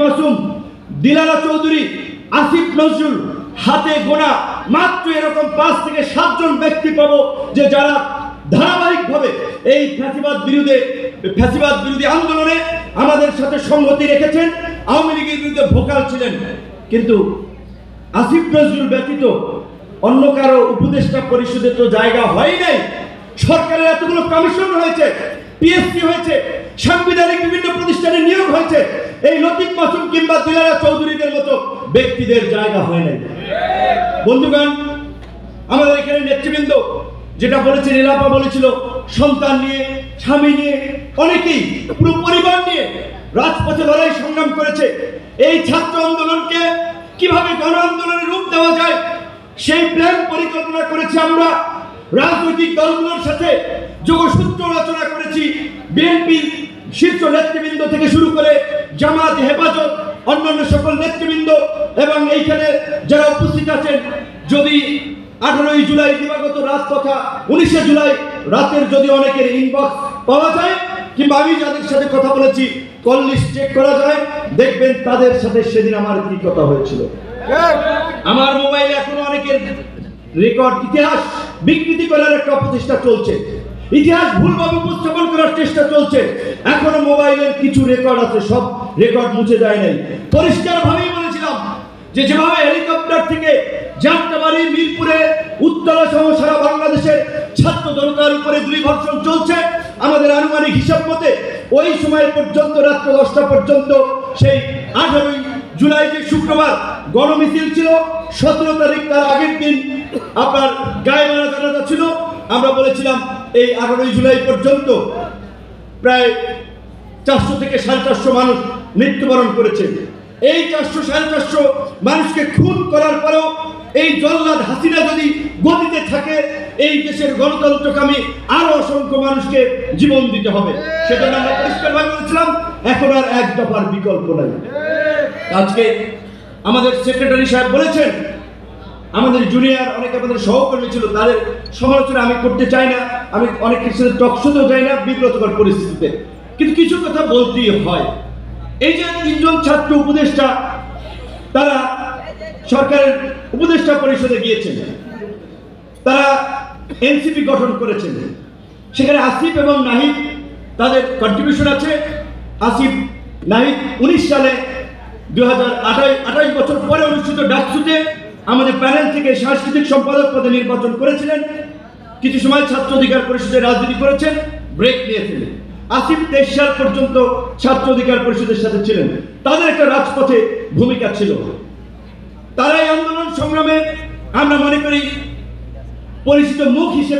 মাসুম, দিলারা চৌধুরী, আসিফ নজরুল, হাতে গোনা মাত্র এরকম 5 থেকে 7 জন ব্যক্তি পাবো যে যারা ধারাবাহিকভাবে এই ফ্যাসিবাদ বিরোধী আন্দোলনে আমাদের সাথে সংহতি রেখেছেন, আওয়ামী লীগের বিরুদ্ধে ভোকাল ছিলেন। কিন্তু আসিফ নজরুল ব্যতীত অন্য কারো উপদেষ্টা পরিষদে তো জায়গা হয় নাই। সরকারের এতগুলো কমিশন হয়েছে, পিএসসি হয়েছে, সাংবিধানিক বিভিন্ন প্রতিষ্ঠানে নিয়োগ হয়েছে, এই লতিফ মাসুম কিংবা দিলারা চৌধুরীদের মতো ব্যক্তিদের জায়গা হয় নাই। বন্ধুগণ, আমাদের এখানে নেতৃবৃন্দ যেটা বলেছে, নীলাপা বলেছিল, সন্তান নিয়ে, স্বামী নিয়ে, অনেকেই পুরো পরিবার নিয়ে রাজপথে লড়াই সংগ্রাম করেছে। এই ছাত্র আন্দোলনকে কিভাবে গণ আন্দোলনের রূপ দেওয়া যায় সেই প্ল্যান পরিকল্পনা করেছি আমরা। রাজনৈতিক দলগুলোর সাথে যোগসূত্র রচনা করেছি। বিএনপির শীর্ষ নেতৃবৃন্দ থেকে শুরু করে জামাত, হেফাজত, অন্যান্য সকল নেতৃবৃন্দ এবং এইখানে যারা উপস্থিত আছেন, যদি 18ই জুলাই দিবাগত রাত তথা 19শে জুলাই রাতের যদি অনেকের ইনবক্স পাওয়া যায় কিংবা আমি যাদের সাথে কথা বলেছি কল লিস্ট চেক করা যায়, দেখবেন তাদের সাথে সেদিন আমার কি কথা হয়েছিল। আমার মোবাইলে এখনো অনেকের রেকর্ড, ইতিহাস বিকৃতি করার একটা অপচেষ্টা চলছে, ইতিহাস ভুলভাবে উপস্থাপন করার চেষ্টা চলছে। এখনো মোবাইলের কিছু রেকর্ড আছে, সব রেকর্ড মুছে যায় নাই। পরিষ্কারভাবেই বলেছিলাম যে যেভাবে হেলিকপ্টার থেকে যাত্রাবাড়ি, মিরপুরে, উত্তরা সহ সারা বাংলাদেশের ছাত্র জনতার উপরে গুলিবর্ষণ চলছে, আমাদের আনুমানিক হিসাব মতে ওই সময় পর্যন্ত রাত্র 10টা পর্যন্ত সেই 18ই জুলাই যে শুক্রবার গণমিছিল ছিল, 17 তারিখ তার আগের দিন আপনার গায়েমারা জানাজা ছিল। আমরা বলেছিলাম এই 18ই জুলাই পর্যন্ত প্রায় 400 থেকে 450 মানুষ মৃত্যুবরণ করেছে। এই 400-450 মানুষকে খুন করার পরেও এই জল্লাদ হাসিনা যদি গদিতে থাকে, এই দেশের গণতন্ত্রকামী আরো অসংখ্য মানুষকে জীবন দিতে হবে। সেটা আমরা পরিষ্কারভাবে বলেছিলাম, এখন আর এক দফার বিকল্প নাই। আজকে আমাদের সেক্রেটারি সাহেব বলেছেন, আমাদের জুনিয়র অনেক আমাদের সহকর্মী ছিল, তাদের সমালোচনা আমি করতে চাই না, আমি অনেক কিছু টকশোতেও যাই না বিব্রতকর পরিস্থিতিতে, কিন্তু কিছু কথা বলতেই হয়। এই যে 3 জন ছাত্র উপদেষ্টা তারা সরকারের উপদেষ্টা পরিষদে গিয়েছেন, তারা এনসিপি গঠন করেছেন, সেখানে আসিফ এবং নাহিদ তাদের কন্ট্রিবিউশন আছে। আসিফ নাহিদ 19 সালে 28 বছর পরে অনুষ্ঠিত ডাকসুতে আমাদের প্যানেল থেকে সাংস্কৃতিক সম্পাদক পদে নির্বাচন করেছিলেন। কিছু সময় ছাত্র অধিকার পরিষদের রাজনীতি করেছেন, ব্রেক নিয়েছিলেন। আসিফ 23 সাল পর্যন্ত ছাত্র অধিকার পরিষদের সাথে ছিলেন, তাদের একটা রাজপথে ভূমিকা ছিল। তারাই আন্দোলন সংগ্রামে আমরা মনে করি পরিচিত মুখ হিসেবে